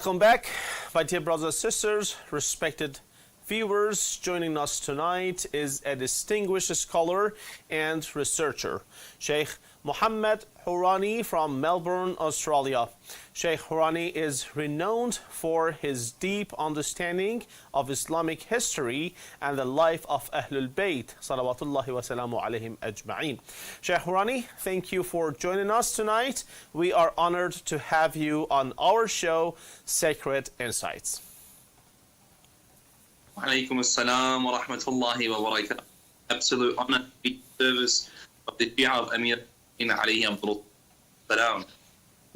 Welcome back, my dear brothers and sisters, respected viewers. Joining us tonight is a distinguished scholar and researcher, Sheikh Muhammad Hourani from Melbourne, Australia. Sheikh Hourani is renowned for his deep understanding of Islamic history and the life of Ahlul Bayt, salawatullahi wa salamu alayhim ajma'in. Sheikh Hourani, thank you for joining us tonight. We are honored to have you on our show, Sacred Insights. Alaikum assalam wa rahmatullahi wa barakatuh. Absolute honor to be service of the Shia of Amir alayhi abdul salam.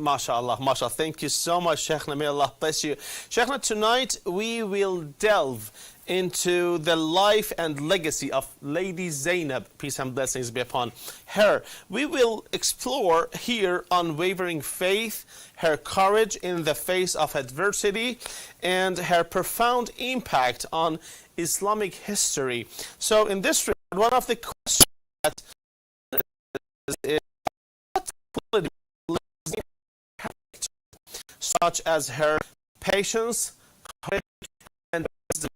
MashaAllah, MashaAllah. Thank you so much, Sheikhna. May Allah bless you. Sheikhna, tonight we will delve into the life and legacy of Lady Zainab, peace and blessings be upon her. We will explore here unwavering faith, her courage in the face of adversity, and her profound impact on Islamic history. So in this regard, one of the questions that is what quality such as her patience, courage, and wisdom,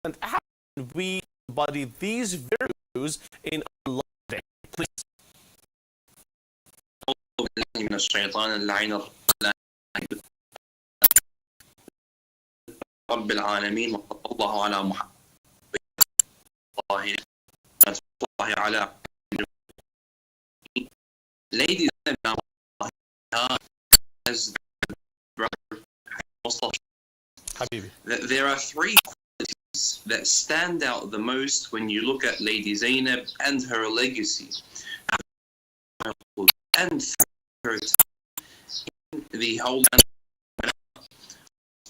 and how can we embody these virtues in our life today? Please. رب العالمين وصلى الله على محمد على Lady Zainab as brother Habibi. There are three qualities that stand out the most when you look at Lady Zainab and her legacy and her in the whole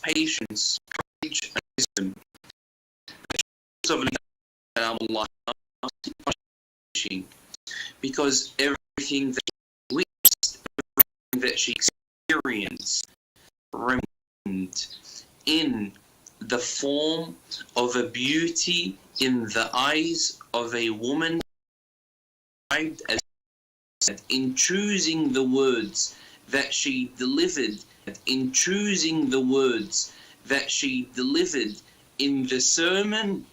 patience, courage, and wisdom. Because everything that she witnessed, everything that she experienced remained in the form of a beauty in the eyes of a woman, as in choosing the words that she delivered, in choosing the words that she delivered in the sermon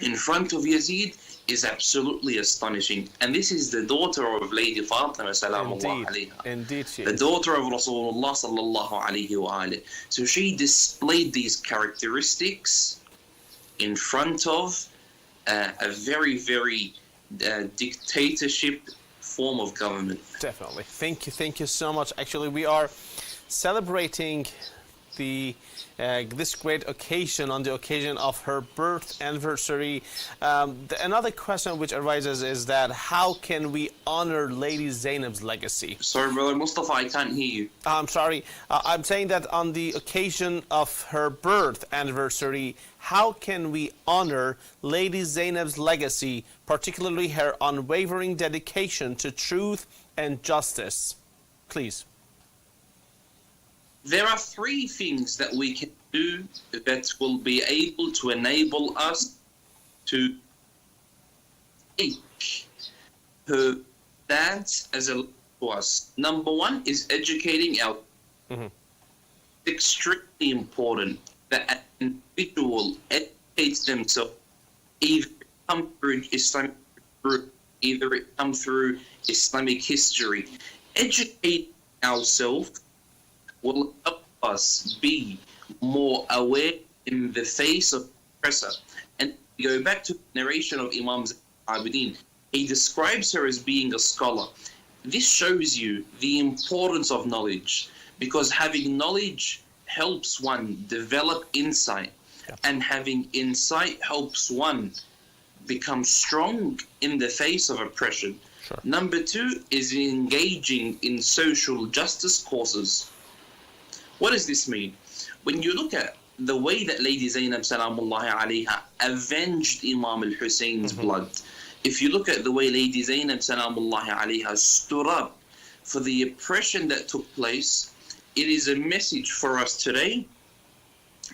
in front of Yazid is absolutely astonishing. And this is the daughter of Lady Fatima salamullah alayha. Indeed, she the is. daughter of Rasulullah sallallahu alayhi wa alayhi. So she displayed these characteristics in front of a very, very dictatorship form of government. Definitely. Thank you so much. Actually, we are celebrating the this great occasion on the occasion of her birth anniversary. Another question which arises is that how can we honor Lady Zainab's legacy? Sorry, brother Mustafa, I can't hear you. I'm sorry. I'm saying that on the occasion of her birth anniversary, how can we honor Lady Zainab's legacy, particularly her unwavering dedication to truth and justice? Please. There are three things that we can do that will be able to enable us to take her stance as a to us. Number one is educating our extremely important that an individual educates themselves, either it come through Islamic group, either it come through Islamic history. Educate ourselves will help us be more aware in the face of oppressor. And go back to the narration of Imam Abidin. He describes her as being a scholar. This shows you the importance of knowledge, because having knowledge helps one develop insight, and having insight helps one become strong in the face of oppression. Sure. Number two is engaging in social justice causes. What does this mean? When you look at the way that Lady Zainab salamullahi alayha avenged Imam Hussein's blood, if you look at the way Lady Zainab salamullahi alayha stood up for the oppression that took place, it is a message for us today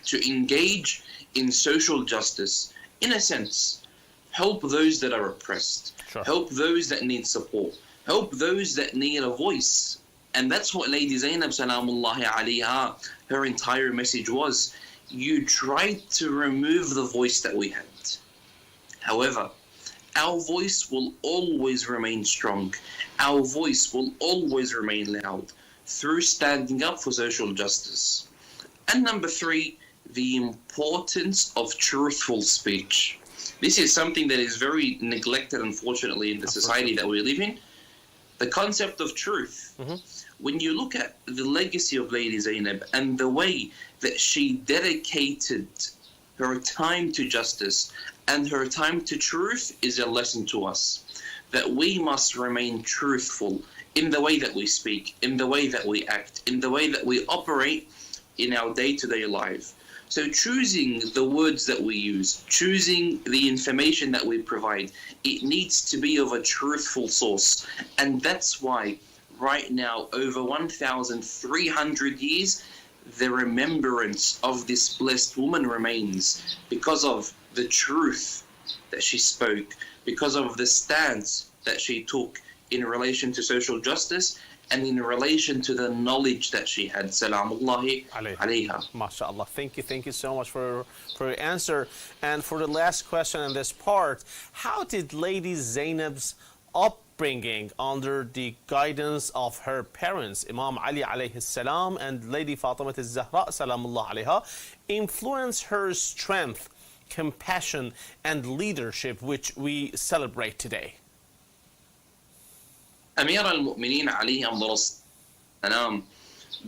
to engage in social justice. In a sense, help those that are oppressed, Sure. help those that need support, help those that need a voice. And that's what Lady Zainab salamullahi alayha, her entire message was. You tried to remove the voice that we had. However, our voice will always remain strong. Our voice will always remain loud through standing up for social justice. And number 3, the importance of truthful speech. This is something that is very neglected, unfortunately, in the society that we live in. The concept of truth. When you look at the legacy of Lady Zainab and the way that she dedicated her time to justice and her time to truth is a lesson to us. That we must remain truthful in the way that we speak, in the way that we act, in the way that we operate in our day-to-day life. So choosing the words that we use, choosing the information that we provide, it needs to be of a truthful source. And that's why right now, over 1,300 years, the remembrance of this blessed woman remains because of the truth that she spoke, because of the stance that she took in relation to social justice and in relation to the knowledge that she had. Salamullahi alayha. MashaAllah. Thank you so much for your answer. And for the last question in this part, how did Lady Zainab's upbringing under the guidance of her parents, Imam Ali alayhi salam and Lady Fatima al-Zahra salamullah alayha, influence her strength, compassion, and leadership, which we celebrate today? Amir al-Mu'mineen alayhi salam,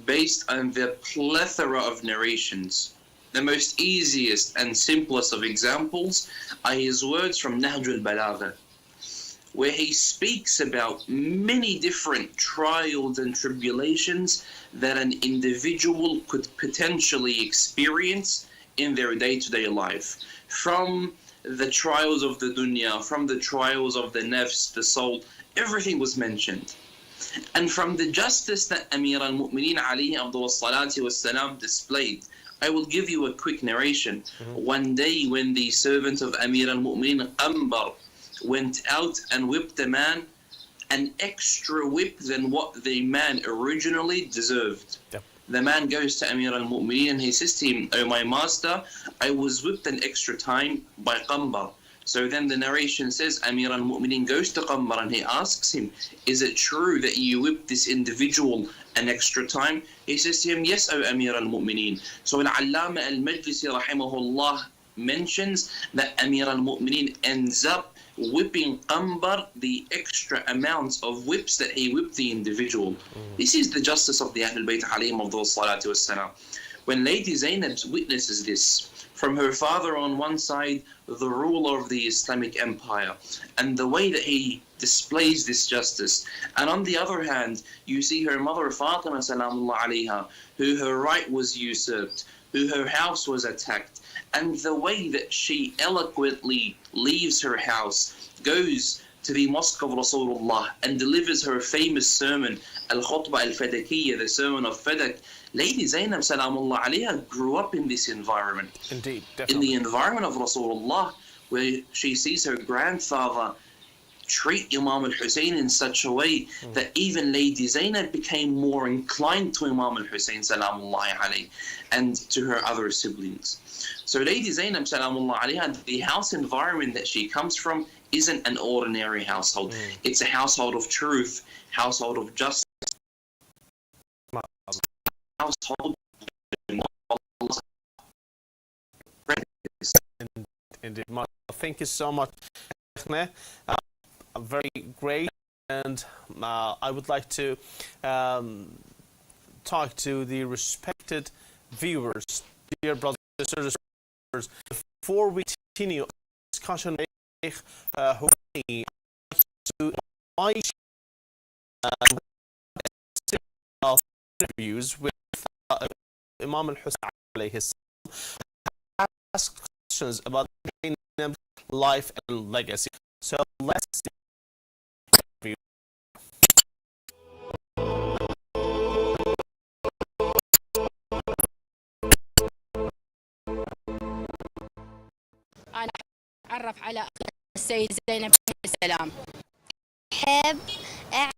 based on the plethora of narrations, the most easiest and simplest of examples are his words from Nahj al-Balagha, where he speaks about many different trials and tribulations that an individual could potentially experience in their day-to-day life. From the trials of the dunya, from the trials of the nafs, the soul, everything was mentioned. And from the justice that Amir al-Mu'mineen alayhi afdal salati wassalam displayed, I will give you a quick narration. One day when the servant of Amir al-Mu'mineen Ambar went out and whipped a man an extra whip than what the man originally deserved. Yep. The man goes to Amir al-Mu'mineen and he says to him, "Oh my master, I was whipped an extra time by Qambar." So then the narration says Amir al-Mu'mineen goes to Qambar and he asks him, "Is it true that you whipped this individual an extra time?" He says to him, "Yes, O Amir al-Mu'mineen." So Al-Allama al-Majlisi rahimahullah mentions that Amir al-Mu'mineen ends up whipping Qambar the extra amounts of whips that he whipped the individual. This is the justice of the Ahlul Bayt alayhim afdal salatu wassalam. When Lady Zainab witnesses this, from her father on one side, the ruler of the Islamic Empire, and the way that he displays this justice, and on the other hand, you see her mother Fatima salamullah alayha, who her right was usurped, who her house was attacked, and the way that she eloquently leaves her house, goes to the mosque of Rasulullah and delivers her famous sermon, Al-Khutbah Al-Fadakiyya, the sermon of Fadak. Lady Zainab salamullah alayha grew up in this environment. Indeed, In definitely. the environment of Rasulullah, where she sees her grandfather treat Imam Hussein in such a way that even Lady Zainab became more inclined to Imam Hussein salamullah alayhi and to her other siblings. So Lady Zainab salamullah alayha, the house environment that she comes from isn't an ordinary household. It's a household of truth, household of justice, household Indeed. Thank you so much. Very great. And I would like to talk to the respected viewers, dear brothers and sisters, before we continue discussion. Who to invite interviews with Imam Hussein alayhi salam, ask questions about Zainab's life and legacy. So let's interview. أنا أتعرف على السيدة زينب السلام. أحب أعرف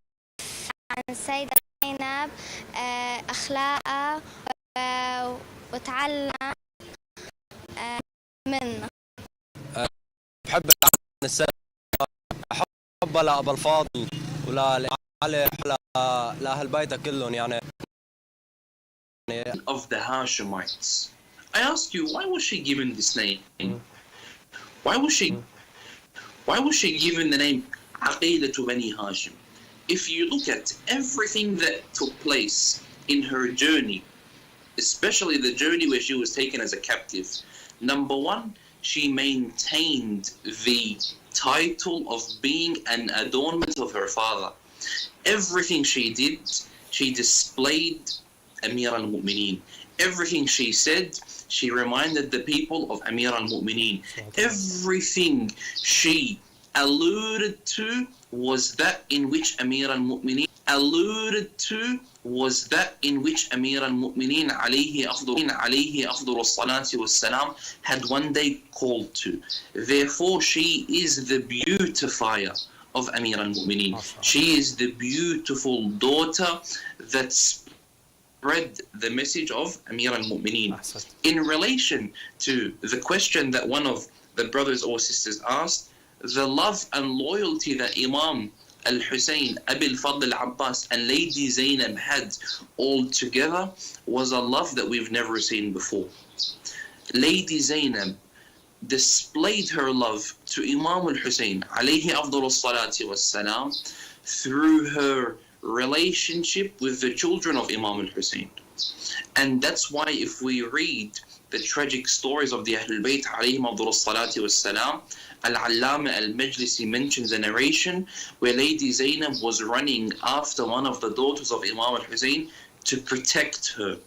عن السيدة زينب زينب أخلاقها وتعلم منها. بحب السلام، أحب لأبا الفاضل ولعلي لأهل بيته كلهم يعني. Of the Hashemites. I ask you, why was she given this name? Why was she given the name Aqilatu Bani Hashim? If you look at everything that took place in her journey, especially the journey where she was taken as a captive, number one, she maintained the title of being an adornment of her father. Everything she did, she displayed Amir al-Mu'mineen. Everything she said, she reminded the people of Amir al-Mu'mineen. Everything she alluded to was that in which Amir al-Mu'mineen alayhi afdal salati wassalam had one day called to. Therefore, she is the beautifier of Amir al-Mu'mineen. She is the beautiful daughter that spread the message of Amir al-Mu'mineen. In relation to the question that one of the brothers or sisters asked, the love and loyalty that Imam Hussein, Abil Fadl Abbas and Lady Zainab had all together was a love that we've never seen before. Lady Zainab displayed her love to Imam Hussein alayhi afdal salati wassalam through her relationship with the children of Imam Hussein. And that's why if we read the tragic stories of the Ahlul Bayt alayhim afdal salati wassalam, Al-Allama al-Majlisi mentions a narration where Lady Zainab was running after one of the daughters of Imam al-Hussein to protect her.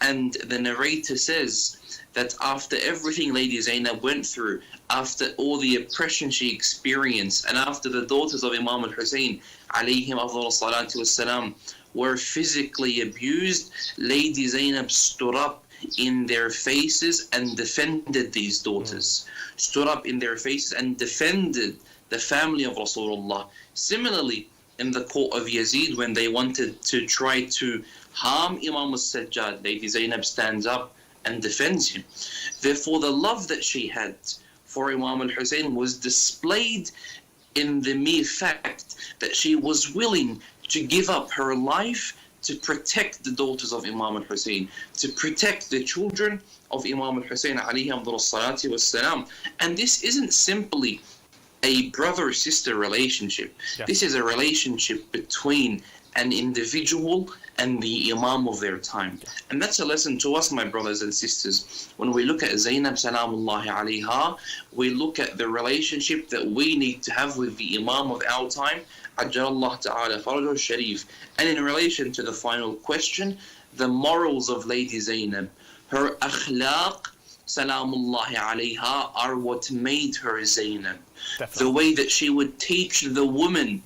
And the narrator says that after everything Lady Zainab went through, after all the oppression she experienced, and after the daughters of Imam al-Hussein alayhim afdal salatu wassalam were physically abused, Lady Zainab stood up in their faces and defended these daughters, stood up in their faces and defended the family of Rasulullah. Similarly, in the court of Yazid, when they wanted to try to harm Imam al-Sajjad, Lady Zainab stands up and defends him. Therefore, the love that she had for Imam al-Hussein was displayed in the mere fact that she was willing to give up her life to protect the daughters of Imam al-Hussein, to protect the children of Imam al-Hussein alayhi afdal salati wassalam. And this isn't simply a brother-sister relationship. Yeah. This is a relationship between an individual and the Imam of their time. Yeah. And that's a lesson to us, my brothers and sisters. When we look at Zainab salamullahi alayha, we look at the relationship that we need to have with the Imam of our time, Ajjallah ta'ala Farajul Sharif. And in relation to the final question, the morals of Lady Zainab, her akhlaq, salamullahi alayha, are what made her Zainab. Definitely. The way that she would teach the woman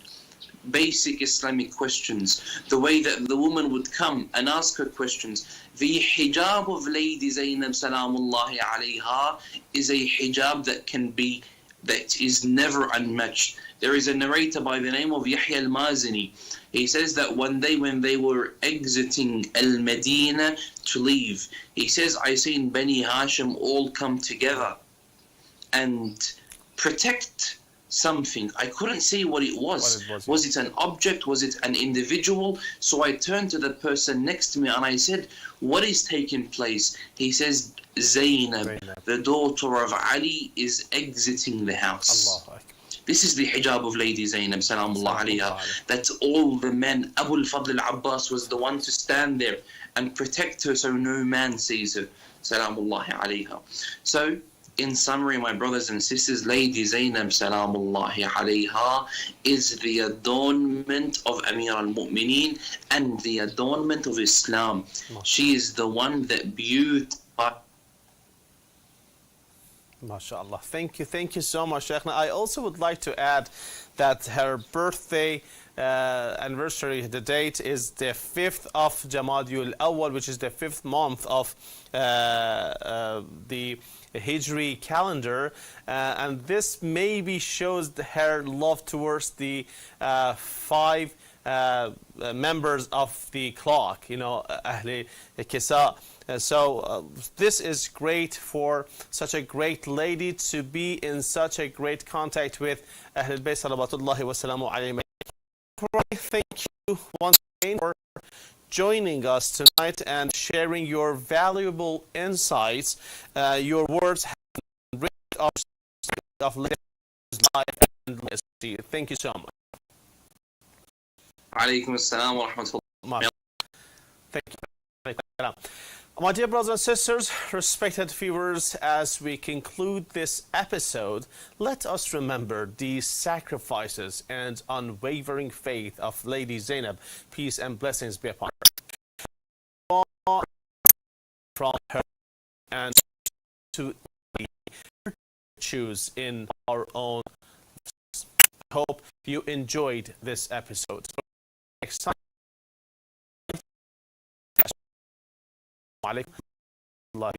basic Islamic questions, the way that the woman would come and ask her questions. The hijab of Lady Zainab salamullahi alayha is a hijab that is never unmatched. There is a narrator by the name of Yahya al-Mazini. He says that one day when they were exiting al-Medina to leave, he says, I seen Bani Hashim all come together and protect something. I couldn't see what it was. Was it an object? Was it an individual? So I turned to the person next to me and I said, what is taking place? He says, Zainab, the daughter of Ali, is exiting the house. This is the hijab of Lady Zainab salamullah alayha, that all the men, Abu al-Fadl al-Abbas was the one to stand there and protect her so no man sees her salamullah alayha. So in summary, my brothers and sisters, Lady Zainab salamullahi alayha is the adornment of Amir al-Mu'mineen and the adornment of Islam. She is the one that beautified. MashaAllah. Thank you so much, Shaykhna. I also would like to add that her birthday anniversary, the date is the 5th of Jamadul Awwal, which is the 5th month of the Hijri calendar, and this maybe shows her love towards the 5 members of the clock, أهل الكساء. So this is great for such a great lady to be in such a great contact with أهل البيت صلوات الله وسلامه عليهم. Thank you once again for joining us tonight and sharing your valuable insights. Your words have enriched our of life and legacy. Thank you so much. عليكم السلام ورحمة الله. Thank you. My dear brothers and sisters, respected viewers, as we conclude this episode, let us remember the sacrifices and unwavering faith of Lady Zainab, peace and blessings be upon her, from her and to choose in our own lives. I hope you enjoyed this episode. Next time. عليكم الله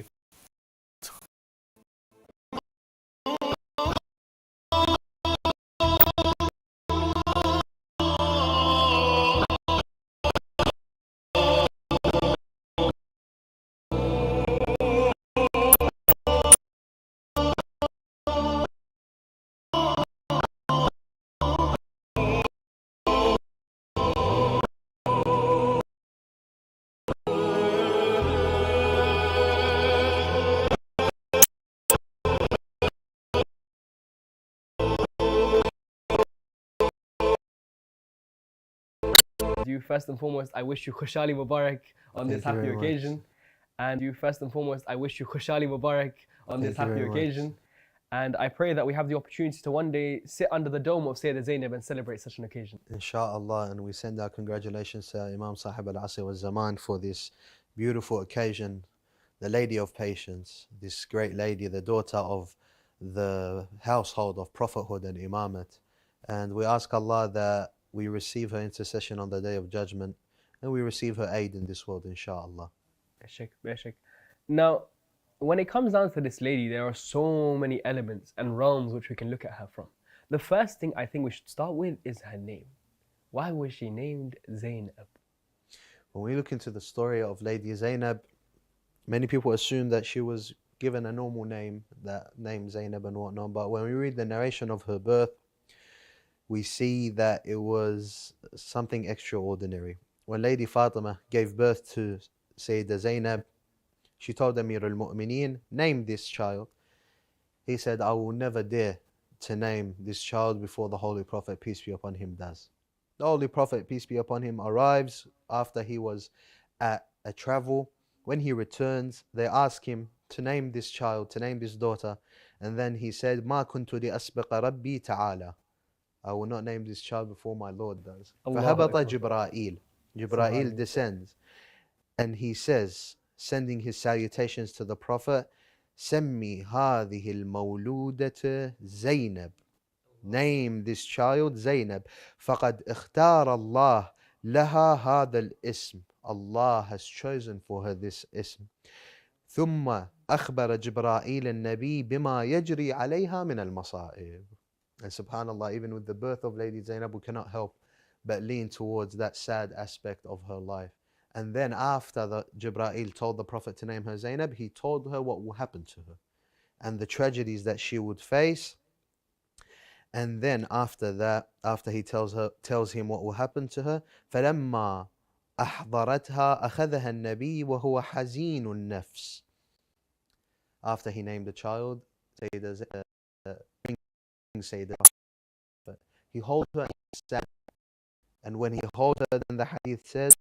You first and foremost, I wish you Khushali Mubarak on this happy occasion. And you first and foremost, I wish you Khushali Mubarak on this happy occasion. And I pray that we have the opportunity to one day sit under the dome of Sayeda Zainab and celebrate such an occasion. Inshallah, and we send our congratulations to Imam Sahib al-Asr wal-Zaman for this beautiful occasion, the Lady of Patience, this great lady, the daughter of the household of prophethood and imamat. And we ask Allah that we receive her intercession on the Day of Judgment and we receive her aid in this world, inshallah. Now, when it comes down to this lady, there are so many elements and realms which we can look at her from. The first thing I think we should start with is her name. Why was she named Zainab? When we look into the story of Lady Zainab, many people assume that she was given a normal name, that name Zainab and whatnot, but when we read the narration of her birth, we see that it was something extraordinary. When Lady Fatima gave birth to Sayeda Zainab, she told Amir al-Mu'mineen, name this child. He said, I will never dare to name this child before the Holy Prophet, peace be upon him, does. The Holy Prophet, peace be upon him, arrives after he was at a travel. When he returns, they ask him to name this child, to name this daughter. And then he said, مَا كُنْتُ لِأَسْبِقَ رَبِّي تَعَالَى. I will not name this child before my Lord does. فَهَبَطَ جِبْرَائِيل. Jibra'il descends. And he says, sending his salutations to the Prophet, سَمِّي هَذِهِ الْمَوْلُودَةَ زَيْنَبْ. Name this child Zainab. فَقَدْ اخْتَارَ اللَّهِ لَهَا هَذَا الْإِسْمِ. Allah has chosen for her this ism. ثُمَّ أَخْبَرَ جِبْرَائِيلَ النَّبِي بِمَا يَجْرِي عَلَيْهَا مِنَ الْمَصَائِبِ. And subhanAllah, even with the birth of Lady Zainab, we cannot help but lean towards that sad aspect of her life. And then after the Jibra'il told the Prophet to name her Zainab, he told her what will happen to her and the tragedies that she would face. And then after that, after he tells him what will happen to her, فَلَمَّا أَحْضَرَتْهَا أَخَذَهَا النَّبِيُّ وَهُوَ حَزِينُ النَّفْسِ. After he named the child, Sayeda, he holds her sad. And when he holds her, then the hadith says,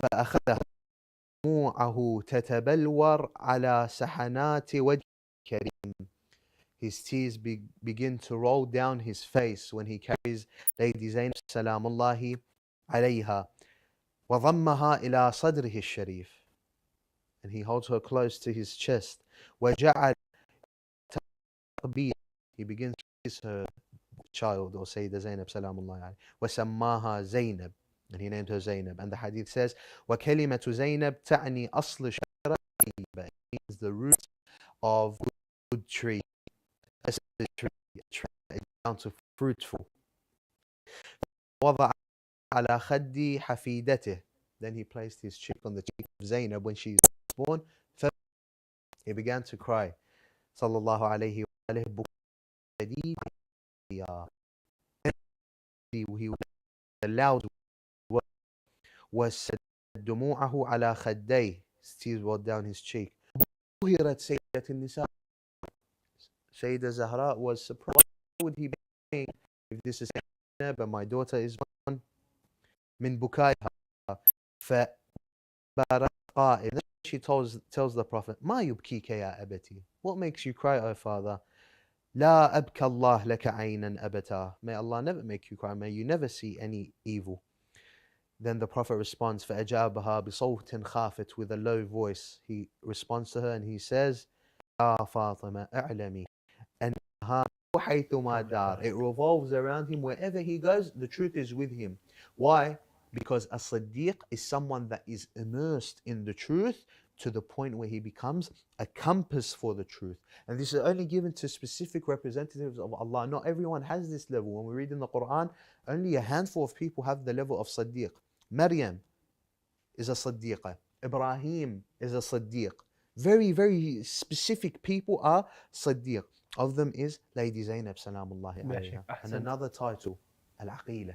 فَأَخَذَهَا دموعه تتبلور على سحنات وجه كريم. His tears begin to roll down his face when he carries Lady Zainab salamullahi alayha وضمها إلى صدره الشريف. And he holds her close to his chest. وجعل تقبيل. He begins to kiss her child or Sayyidah Zainab salamullahi alayha. وسماها زينب. And he named her Zainab. And the hadith says, وَكَلِمَةُ زَيْنَبْ تَعْنِي أَصْلُ شَجَرَةٍ. It means the root of good tree. A tree down to fruitful. وَضَعَ على خد حفيدته. Then he placed his cheek on the cheek of Zainab when she was born. He began to cry. صلى الله عليه وآله بكاء شديدا. He was loud وسد دموعه على خديه. Tears rolled down his cheek. ظهرت سيدة النساء. Sayeda Zahra was surprised. Why would he be saying, if this is Zainab and my daughter is one? من بكائها. فبارك قائل. She tells the Prophet, ما يبكيك يا أبتي? What makes you cry, O father? لا أبكى الله لك عينا أبتا. May Allah never make you cry. May you never see any evil. Then the Prophet responds, فأجابها بصوت خافت, with a low voice. He responds to her and he says, يا فاطمة اعلمي أنها حيثما دار. It revolves around him wherever he goes. The truth is with him. Why? Because a Siddiq is someone that is immersed in the truth to the point where he becomes a compass for the truth. And this is only given to specific representatives of Allah. Not everyone has this level. When we read in the Quran, only a handful of people have the level of Siddiq. Maryam is a Siddiqa. Ibrahim is a Siddiq. Very, very specific people are Siddiq. Of them is Lady Zainab Salamullahi alayha. And another title, Al-Aqila.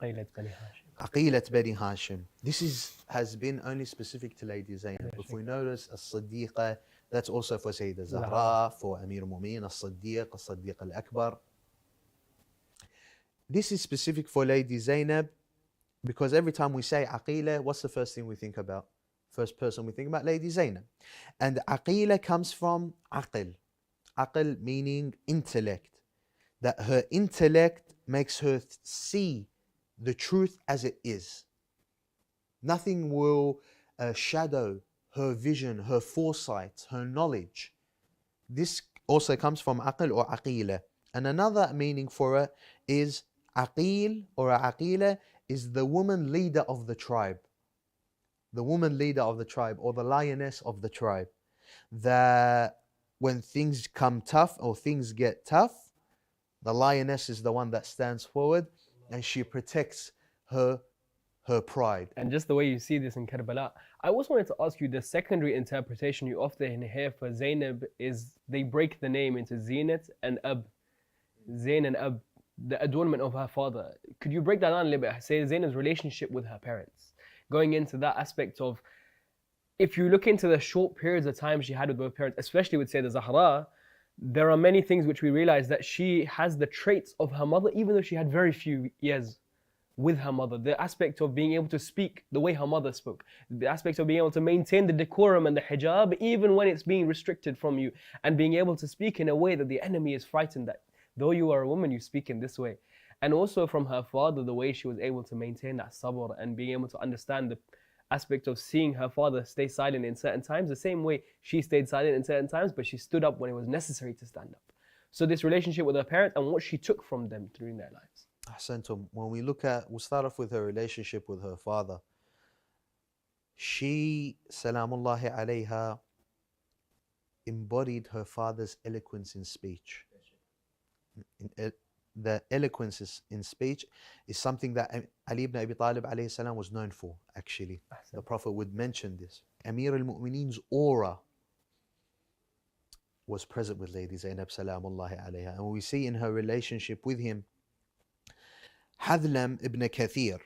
Aqilat Bani Hashim. This has been only specific to Lady Zainab. If we notice, As-Siddiqa, that's also for Sayeda Zahra, for Amir al-Mu'mineen, As-Siddiq al-Akbar. This is specific for Lady Zainab because every time we say Aqila, what's the first thing we think about? First person we think about, Lady Zainab. And Aqila comes from Aqil. Aqil meaning intellect. That her intellect makes her see the truth as it is. Nothing will shadow her vision, her foresight, her knowledge. This also comes from aqil or aqila. And another meaning for it is aqil or aqila is the woman leader of the tribe. The woman leader of the tribe or the lioness of the tribe. That when things come tough or things get tough, the lioness is the one that stands forward and she protects her pride. And just the way you see this in Karbala, I also wanted to ask you, the secondary interpretation you often hear for Zainab is they break the name into Zinat and Ab. Zain and Ab, the adornment of her father. Could you break that down a little bit? Say Zainab's relationship with her parents. Going into that aspect of, if you look into the short periods of time she had with both parents, especially with Sayeda Zahra, there are many things which we realize that she has the traits of her mother, even though she had very few years with her mother. The aspect of being able to speak the way her mother spoke, the aspect of being able to maintain the decorum and the hijab even when it's being restricted from you, and being able to speak in a way that the enemy is frightened that though you are a woman, you speak in this way. And also from her father, the way she was able to maintain that sabr and being able to understand the aspect of seeing her father stay silent in certain times, the same way she stayed silent in certain times, but she stood up when it was necessary to stand up. So this relationship with her parents and what she took from them during their lives. Ahsantum. When we look at, we'll start off with her relationship with her father. She, salamullahi alayha, embodied her father's eloquence in speech. The eloquence in speech is something that Ali ibn Abi Talib alayhi salam was known for, actually. The Prophet would mention this. Amir al-Mu'mineen's aura was present with Lady Zainab salamullahi alayha. And we see in her relationship with him, Hadlam ibn Kathir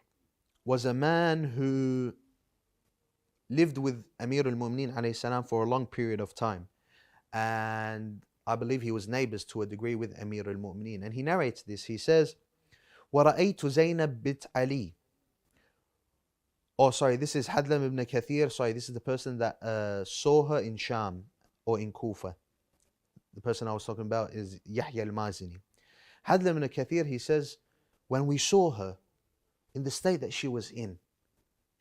was a man who lived with Amir al-Mu'mineen alayhi salam for a long period of time. And I believe he was neighbors to a degree with Amir al-Mu'mineen. And he narrates this. He says, وَرَأَيْتُ زَيْنَبْ بِنْتَ عَلِي. Oh, sorry, this is Hadlam ibn Kathir. Sorry, this is the person that saw her in Sham or in Kufa. The person I was talking about is Yahya al-Mazini. Hadlam ibn Kathir, he says, when we saw her in the state that she was in,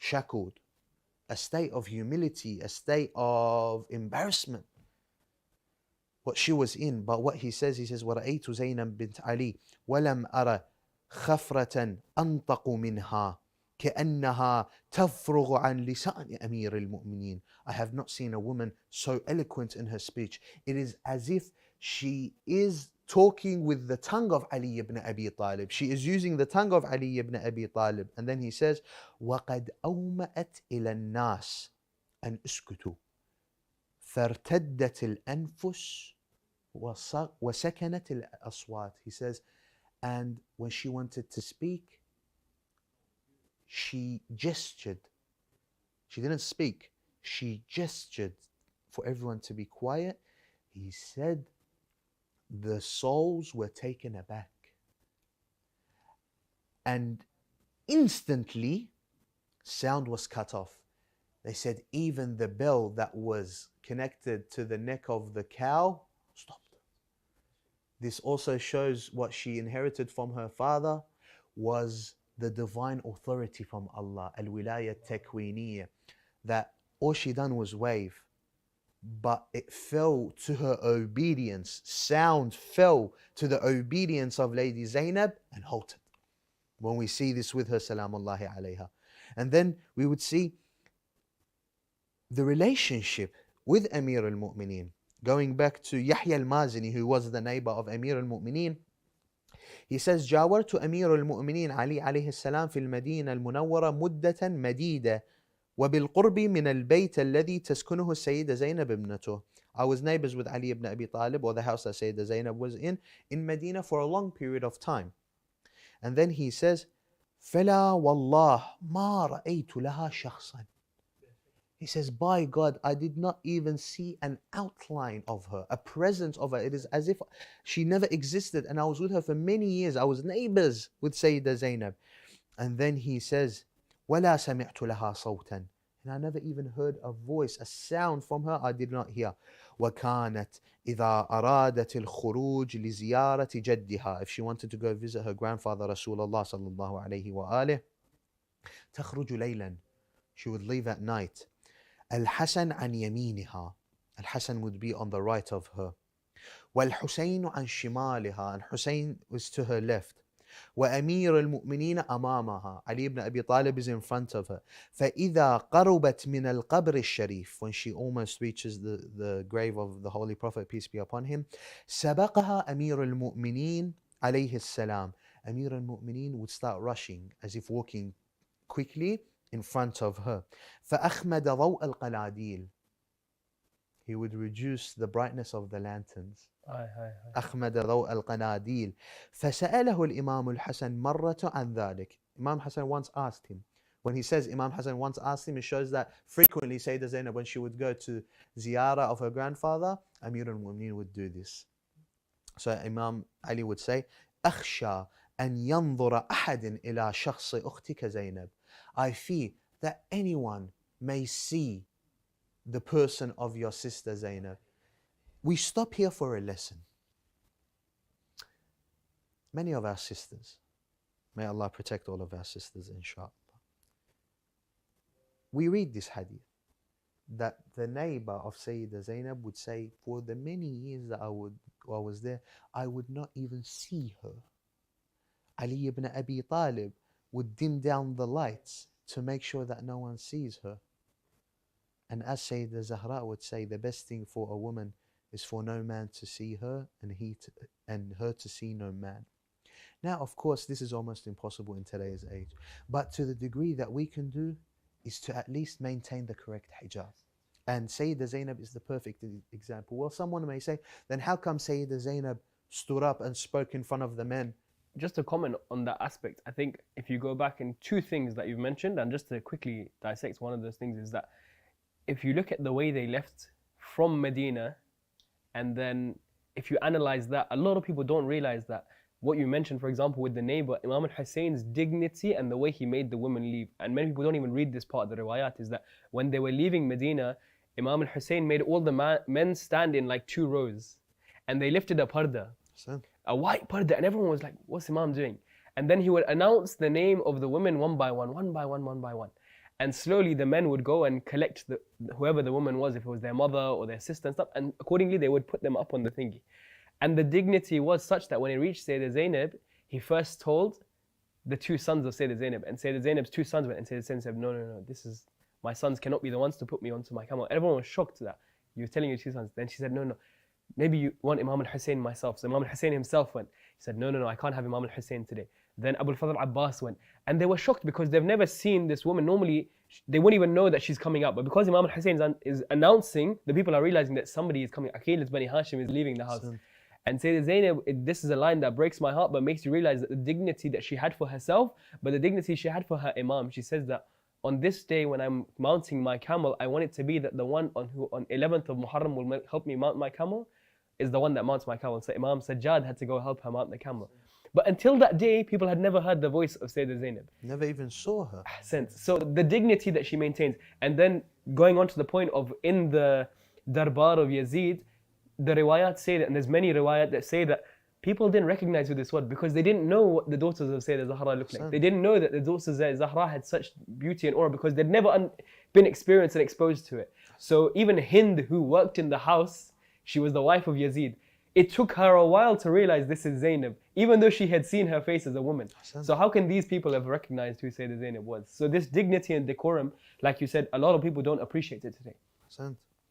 shakud, a state of humility, a state of embarrassment, what she was in. But what he says, وَرَأَيْتُ زَيْنَبْ بِنْتَ عَلِي وَلَمْ أَرَ خَفْرَةً أَنْطَقُ مِنْهَا كَأَنَّهَا تَفْرُغُ عَنْ لِسَانِ أَمِيرِ الْمُؤْمِنِينَ. I have not seen a woman so eloquent in her speech. It is as if she is talking with the tongue of Ali ibn Abi Talib. She is using the tongue of Ali ibn Abi Talib. And then he says, وَقَدْ أَوْمَأَتْ إِلَى النَّاسِ أَنْ اسْكُتُوا فَارْتَدَّتِ الْأَنفُسِ وَسَكَنَتِ الْأَصْوَاتِ. He says, and when she wanted to speak, she gestured. She didn't speak. She gestured for everyone to be quiet. He said, the souls were taken aback. And instantly, sound was cut off. They said even the bell that was connected to the neck of the cow stopped. This also shows what she inherited from her father was the divine authority from Allah, al-wilaya takwiniya, that all she done was wave, but it fell to her obedience. Sound fell to the obedience of Lady Zainab and halted. When we see this with her, salamullahi alayha. And then we would see the relationship with Amir al-Mu'mineen. Going back to Yahya al-Mazini, who was the neighbor of Amir al-Mu'mineen, he says, جاورت أمير المؤمنين علي عليه السلام في المدينة المنورة مدة مديدة وبالقرب من البيت الذي تسكنه السيدة زينب ابنته. I was neighbors with Ali ibn Abi Talib, or the house that Sayeda Zainab was in Medina for a long period of time. And then he says, فلا والله ما رأيت لها شخصا. He says, by God, I did not even see an outline of her, a presence of her. It is as if she never existed. And I was with her for many years. I was neighbors with Sayyidah Zainab. And then he says, وَلَا سَمِعْتُ لَهَا صَوْتًا. And I never even heard a voice, a sound from her I did not hear. وَكَانَتْ إِذَا أَرَادَتِ الْخُرُوجِ لِزِيَارَةِ جَدِّهَا. If she wanted to go visit her grandfather, Rasulullah sallallahu alayhi wa alih, تَخْرُجُ لَيْلًا. She would leave at night. Al-Hasan an yaminiha. Al-Hasan would be on the right of her. Wal-Husayn an shimaliha. And Hussein was to her left. وأمير المؤمنين أمامها. Ali ibn Abi Talib is in front of her. فإذا قربت من القبر الشريف. When she almost reaches the grave of the Holy Prophet, peace be upon him, سبقها أمير المؤمنين عليه السلام. Amir al-Mu'mineen would start rushing as if walking quickly in front of her. فأخمد ضوء القناديل. He would reduce the brightness of the lanterns. أخمد ضوء القناديل. فسأله الإمام الحسن مرة عن ذلك. Imam Hussein once asked him. When he says Imam Hussein once asked him, it shows that frequently Sayyidah Zainab, when she would go to ziyarah of her grandfather, Amir al-Mu'mineen would do this. So Imam Ali would say, أخشى أن ينظر أحد إلى شخص أختك زينب. I fear that anyone may see the person of your sister Zainab. We stop here for a lesson. Many of our sisters, may Allah protect all of our sisters, inshallah. We read this hadith that the neighbor of Sayyidah Zainab would say, for the many years that I was there, I would not even see her. Ali ibn Abi Talib would dim down the lights to make sure that no one sees her. And as Sayyidah Zahra would say, the best thing for a woman is for no man to see her and her to see no man. Now, of course, this is almost impossible in today's age. But to the degree that we can do is to at least maintain the correct hijab. And Sayyidah Zainab is the perfect example. Well, someone may say, then how come Sayyidah Zainab stood up and spoke in front of the men? Just to comment on that aspect, I think if you go back in two things that you've mentioned, and just to quickly dissect one of those things, is that if you look at the way they left from Medina, and then if you analyze that, a lot of people don't realize that what you mentioned, for example, with the neighbor, Imam Hussein's dignity and the way he made the women leave. And many people don't even read this part of the riwayat, is that when they were leaving Medina, Imam Hussein made all the men stand in like 2 rows. And they lifted a parda, a white parda, and everyone was like, what's Imam doing? And then he would announce the name of the women one by one, one by one, one by one. And slowly the men would go and collect whoever the woman was, if it was their mother or their sister and stuff, and accordingly they would put them up on the thingy. And the dignity was such that when he reached Sayyidah Zainab, he first told the 2 sons of Sayyidah Zainab, and Sayyidah Zainab's 2 sons went, and Sayyidah Zainab said, no, this is, my sons cannot be the ones to put me onto my camel. Everyone was shocked to that. You're telling your 2 sons. Then she said, no, maybe you want Imam al-Hussein myself. So Imam al-Hussein himself went. He said, no, I can't have Imam al-Hussein today. Then Abu al-Fadl Abbas went. And they were shocked because they've never seen this woman. Normally, they wouldn't even know that she's coming out. But because Imam al-Hussein is announcing, the people are realizing that somebody is coming. Aqil al-Bani Hashim is leaving the house. And Sayyidah Zainab, this is a line that breaks my heart, but makes you realize that the dignity that she had for herself, but the dignity she had for her Imam. She says that on this day when I'm mounting my camel, I want it to be that the one on 11th of Muharram will help me mount my camel is the one that mounts my camel. So Imam Sajjad had to go help her mount the camel. But until that day, people had never heard the voice of Sayyidah Zainab. Never even saw her. So the dignity that she maintains. And then going on to the point of in the Darbar of Yazid, the riwayat say that, and there's many riwayat that say that people didn't recognize who this was because they didn't know what the daughters of Sayyidah Zahra looked like. They didn't know that the daughters of Zahra had such beauty and aura because they'd never been experienced and exposed to it. So even Hind, who worked in the house, she was the wife of Yazid. It took her a while to realize this is Zainab, even though she had seen her face as a woman. So how can these people have recognized who Sayyidah Zainab was? So this dignity and decorum, like you said, a lot of people don't appreciate it today.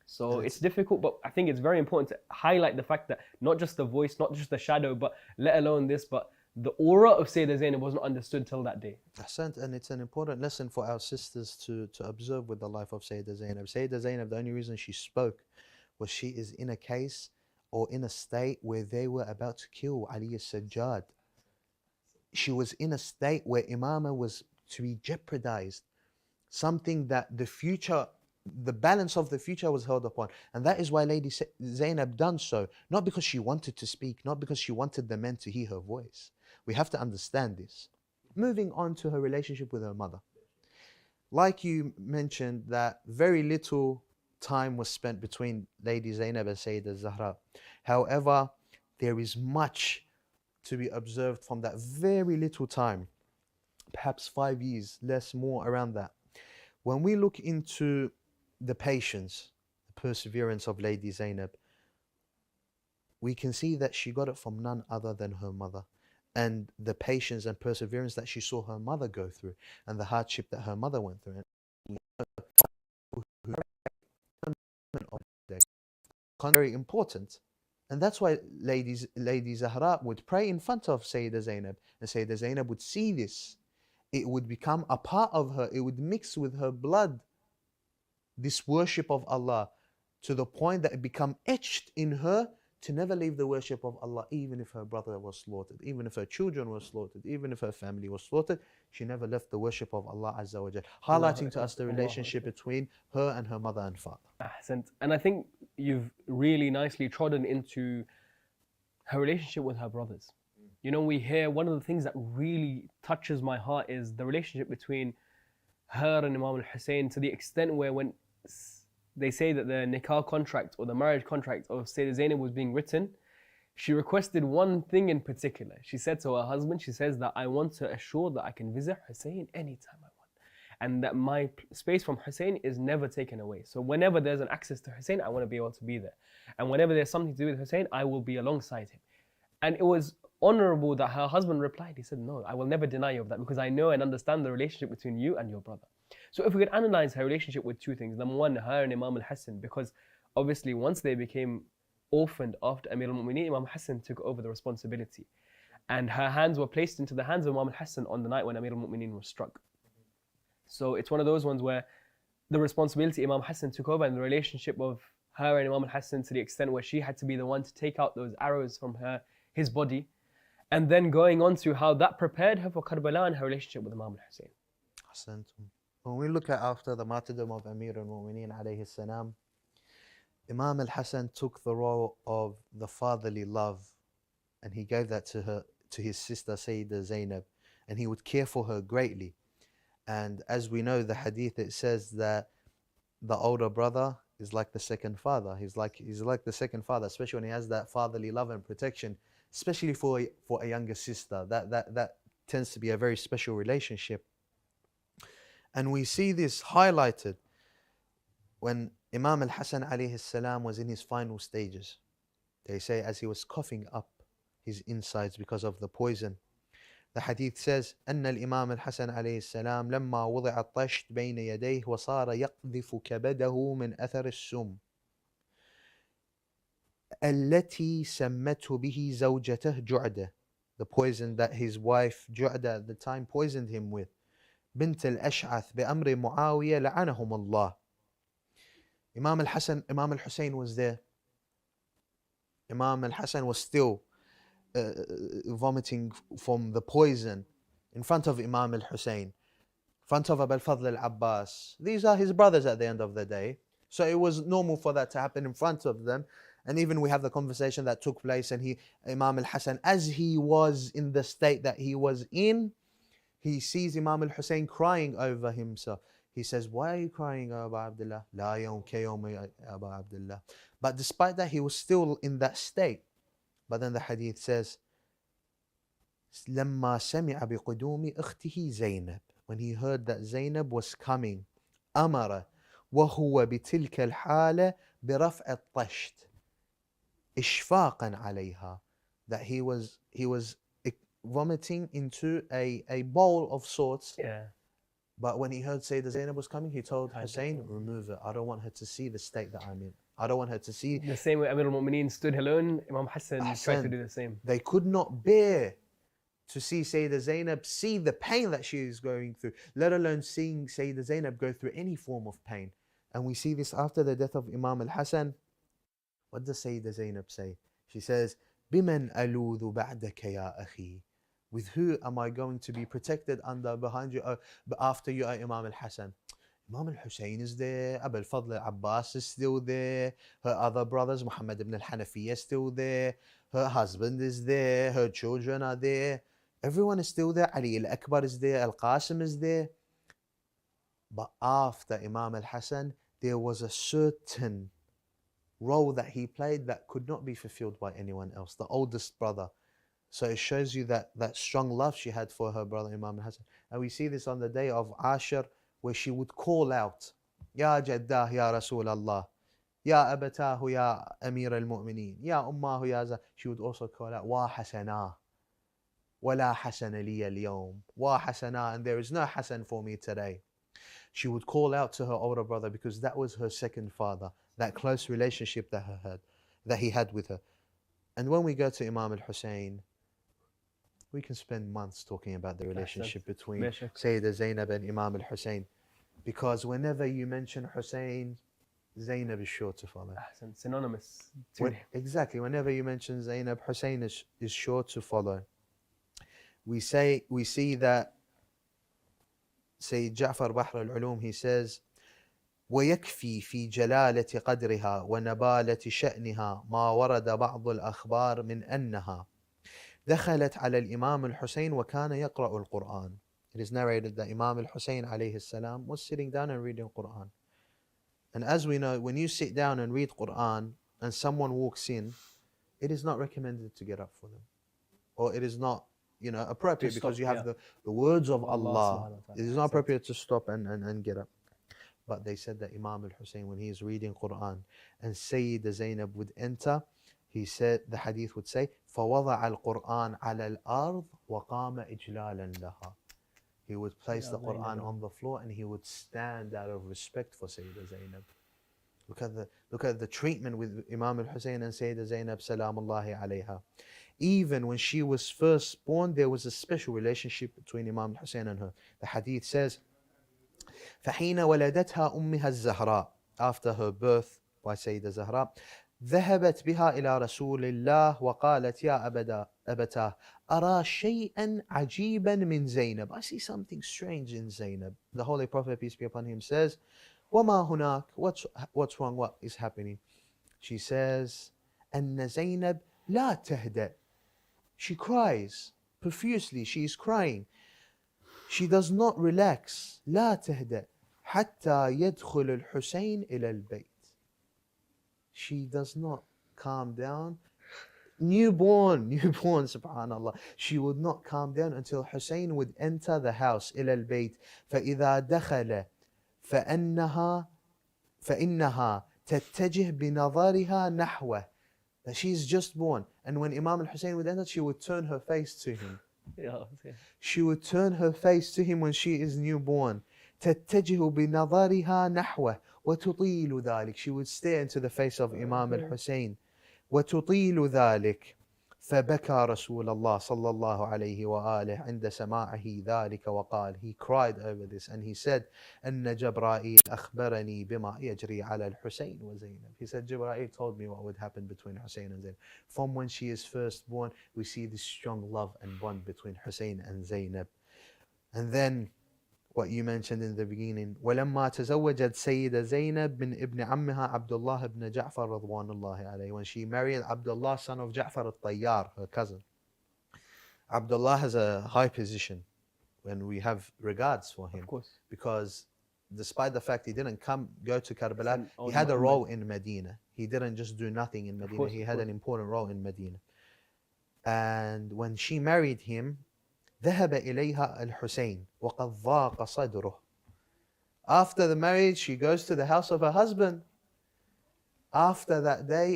So it's difficult, but I think it's very important to highlight the fact that not just the voice, not just the shadow, but let alone this, but the aura of Sayyidah Zainab wasn't understood till that day. And it's an important lesson for our sisters to observe with the life of Sayyidah Zainab. Sayyidah Zainab, the only reason she spoke was she is in a case or in a state where they were about to kill Ali as-Sajjad. She was in a state where Imama was to be jeopardized. Something that the balance of the future was held upon. And that is why Lady Zainab done so. Not because she wanted to speak, not because she wanted the men to hear her voice. We have to understand this. Moving on to her relationship with her mother. Like you mentioned, that very little time was spent between Lady Zainab and Sayyidah Zahra. However, there is much to be observed from that very little time. Perhaps 5 years, less, more, around that. When we look into the patience, the perseverance of Lady Zainab, we can see that she got it from none other than her mother. And the patience and perseverance that she saw her mother go through, and the hardship that her mother went through. Very important. And that's why Lady Zahra would pray in front of Sayyidah Zainab, and Sayyidah Zainab would see this. It would become a part of her, it would mix with her blood, this worship of Allah, to the point that it become etched in her to never leave the worship of Allah, even if her brother was slaughtered, even if her children were slaughtered, even if her family was slaughtered. She never left the worship of Allah Azza wa Jal, highlighting to us the relationship between her and her mother and father. And I think you've really nicely trodden into her relationship with her brothers. You know, we hear one of the things that really touches my heart is the relationship between her and Imam al-Hussein, to the extent where when they say that the nikah contract or the marriage contract of Sayyidah Zainab was being written, she requested one thing in particular. She said to her husband, she says that I want to assure that I can visit Hussein anytime I want, and that my space from Hussein is never taken away. So whenever there's an access to Hussein, I want to be able to be there. And whenever there's something to do with Hussein, I will be alongside him. And it was honorable that her husband replied. He said, no, I will never deny you of that, because I know and understand the relationship between you and your brother. So if we could analyze her relationship with two things. Number one, her and Imam al-Hassan, because obviously once they became orphaned after Amir al-Mu'mineen, Imam Hassan took over the responsibility. And her hands were placed into the hands of Imam al-Hassan on the night when Amir al-Mu'mineen was struck. So it's one of those ones where the responsibility Imam Hassan took over, and the relationship of her and Imam al-Hassan, to the extent where she had to be the one to take out those arrows from his body. And then going on to how that prepared her for Karbala and her relationship with Imam al-Hussein. When we look at after the martyrdom of Amir al-Mu'mineen alayhi salam, Imam al-Hassan took the role of the fatherly love, and he gave that to his sister Sayyidah Zainab, and he would care for her greatly. And as we know, the hadith, it says that the older brother is like the second father. He's like the second father, especially when he has that fatherly love and protection, especially for a younger sister. That tends to be a very special relationship. And we see this highlighted when Imam al-Hassan alayhi salam was in his final stages. They say as he was coughing up his insides because of the poison. The hadith says, أن الإمام الحسن عليه السلام لما وضع الطشت بين يديه وصار يقذف كبده من أثر السم. التي سمته به زوجته جعدة, the poison that his wife Ju'da at the time poisoned him with. بنت الأشعث بأمر معاوية لعنهم الله. Imam al-Hussein was there. Imam al-Hassan was still vomiting from the poison in front of Imam al-Hussein, in front of Abu al-Fadl al-Abbas. These are his brothers at the end of the day. So it was normal for that to happen in front of them. And even we have the conversation that took place, and Imam al-Hassan, as he was in the state that he was in, he sees Imam al-Hussein crying over himself. He says, "Why are you crying, Abu Abdullah? La yawm ka yawmi Abu Abdullah." But despite that, he was still in that state. But then the hadith says, لما سمع بقدوم أخته زينب, when he heard that Zainab was coming, أمر وهو بتلك الحالة برفع الطشت إشفاقا عليها, that he was vomiting into a bowl of sorts. Yeah. But when he heard Sayeda Zainab was coming, he told Hussein, remove it. I don't want her to see the state that I'm in. I don't want her to see. The same way Amir al-Mu'mineen stood alone, Imam Hassan tried to do the same. They could not bear to see Sayeda Zainab see the pain that she is going through, let alone seeing Sayeda Zainab go through any form of pain. And we see this after the death of Imam al-Hassan. What does Sayeda Zainab say? She says, بِمَنْ أَلُوذُ بَعْدَكَ يَا أَخِي, with who am I going to be protected behind you, after you, Imam al-Hassan? Imam al-Hussein is there, Abu al-Fadl al-Abbas is still there, her other brothers, Muhammad ibn al-Hanafiyyah is still there, her husband is there, her children are there, everyone is still there, Ali al-Akbar is there, al-Qasim is there. But after Imam al-Hassan, there was a certain role that he played that could not be fulfilled by anyone else, the oldest brother. So it shows you that strong love she had for her brother Imam al-Hassan. And we see this on the day of Ashur, where she would call out, Ya Jaddah Ya Rasul Allah, Ya Abatahu Ya Amir al-Mu'mineen, Ya Ummahu Ya Zah. She would also call out, Wa Hasana, Wala Hasana li al-yawm, Wa Hasana, and there is no Hassan for me today. She would call out to her older brother because that was her second father, that close relationship that he had with her. And when we go to Imam al-Hussein, we can spend months talking about the relationship between Sayeda Zainab and Imam al-Hussein, because whenever you mention Hussein, Zainab is sure to follow. Synonymous. Exactly. Whenever you mention Zainab, Hussein is sure to follow. We see that Sayyid Ja'far Bahr al-Ulum, he says, ويكفي في جلالة قدرها ونبالة شأنها ما ورد بعض الأخبار من أنها دخلت على الإمام الحسين وكان يقرأ القرآن. It is narrated that Imam al-Hussein alayhi salam was sitting down and reading Quran. And as we know, when you sit down and read Quran and someone walks in, it is not recommended to get up for them, or it is not appropriate, because you have the words of Allah. It is not appropriate to stop and get up. But they said that Imam al-Hussein, when he is reading Quran and Sayyida Zainab would enter, he said, the hadith would say, فَوَضَعَ الْقُرْآنَ عَلَى الْأَرْضِ وَقَامَ إِجْلَالًا لَهَا. He would place the Quran on the floor and he would stand out of respect for Sayyida Zainab. Look at the treatment with Imam al-Hussein and Sayyida Zainab, salamullahi alayha. Even when she was first born, there was a special relationship between Imam al-Hussein and her. The hadith says, فحين ولدتها أمها الزهراء, after her birth by Sayyida Zahra, ذهبت بها إلى رسول الله وقالت يا أبتاه أرى شيئا عجيبا من زينب. I see something strange in Zainab. The Holy Prophet, peace be upon him, says, وما هناك, what's wrong, what is happening? She says, أن زينب لا تهدأ. She cries profusely, she is crying. She does not relax. لا تهدأ حتى يدخل الحسين إلى البيت. She does not calm down. Newborn, subhanallah. She would not calm down until Hussein would enter the house, إلى البيت. فإذا دخل فإنها تتجه بنظرها نحوه. That she is just born. And when Imam al-Hussein would enter, she would turn her face to him. She would turn her face to him when she is newborn. تتجه بنظرها نحوه وتطيل ذلك. She would stare into the face of Imam al-Hussein. وتطيل ذلك فبكى رسول الله صلى الله عليه وآله عند سماعه ذلك وقال, he cried over this and he said, أن جبرائيل أخبرني بما يجري على الحسين وزينب. He said, Jibreel told me what would happen between Hussein and Zainab. From when she is first born, we see this strong love and bond between Hussein and Zainab. And then what you mentioned in the beginning, ولما تزوجت سيدة زينب من ابن عمها عبد الله بن جعفر رضوان الله عليه. When she married Abdullah, son of Ja'far al-Tayyar, her cousin. Abdullah has a high position when we have regards for him. Of course. Because despite the fact he didn't go to Karbala, Oh, he had a Muhammad. role in Medina. He didn't just do nothing in Medina. course, He of had course. an important role in Medina. And when she married him, ذهب إليها الحسين وقد ضاق صدره. After the marriage, she goes to the house of her husband. After that day,